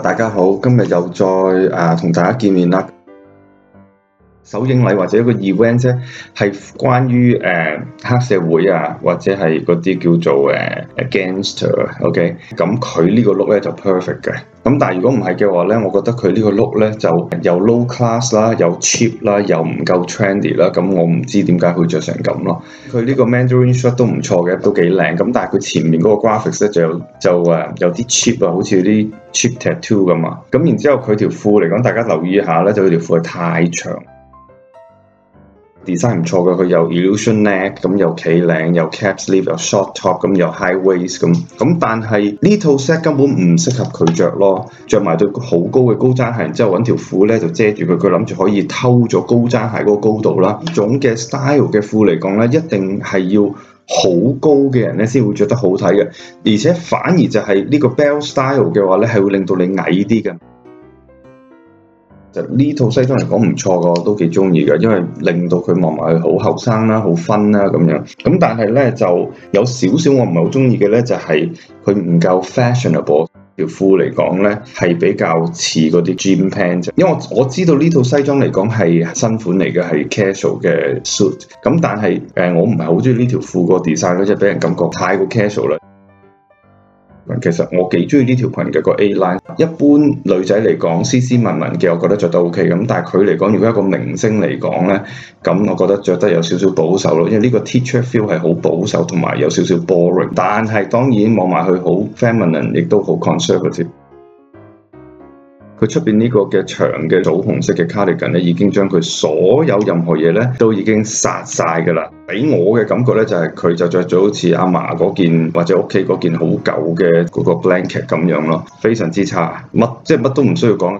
大家好，今日又再同大家見面啦。首映禮或者一個 event 咧，係關於黑社會啊，或者係嗰啲叫做gangster，OK，咁佢呢個 look 咧就 perfect 嘅。咁但係如果唔係嘅話咧，我覺得佢呢個 look 咧就又 low class 啦，又 cheap 啦，又唔夠 trendy 啦。咁我唔知點解佢着成咁咯。佢呢個 Mandarin shirt 都唔錯嘅，都幾靚。咁但係佢前面嗰個 graphics 咧就有啲 cheap 啊，好似啲 cheap tattoo 咁啊。咁然之後佢條褲嚟講，大家留意一下咧，就佢條褲係太長。design 唔錯嘅，佢有 illusion neck， 咁又企領，又 cap sleeve， 又 short top， 咁又 high waist 咁但係呢套 set 根本唔適合佢着咯，着埋對好高嘅高踭鞋，然之後揾條褲咧就遮住佢，佢諗住可以偷咗高踭鞋嗰個高度啦。呢種嘅 style 嘅褲嚟講咧，一定係要好高嘅人咧先會着得好睇嘅，而且反而就係呢個 bell style 嘅話咧，係會令到你矮啲嘅。呢套西裝嚟講唔錯嘅，我都幾中意嘅，因為令到佢望埋去好後生啦、好分啦咁樣。咁但係咧就有少少我唔係好中意嘅咧，就係佢唔夠 fashionable。條褲嚟講咧係比較似嗰啲 gym pant， 因為我知道呢套西裝嚟講係新款嚟嘅，係 casual 嘅 suit。咁但係我唔係好中意呢條褲個 design， 即係俾人感覺太過 casual 啦。其實我幾中意呢條裙嘅個 A line， 一般女仔嚟講斯斯文文嘅，我覺得着得 OK 咁。但係佢嚟講，如果一個明星嚟講咧，咁我覺得着得有少少保守咯，因為呢個 teacher feel 係好保守同埋有少少 boring。但係當然望埋去好 feminine， 亦都好 conservative。佢出邊呢個嘅長嘅棗紅色嘅 cardigan 咧，已經將佢所有任何嘢咧都已經殺晒㗎啦。俾我嘅感覺咧就係佢就着咗好似阿嫲嗰件或者屋企嗰件好舊嘅嗰個 blanket 咁樣咯，非常之差，乜都唔需要講。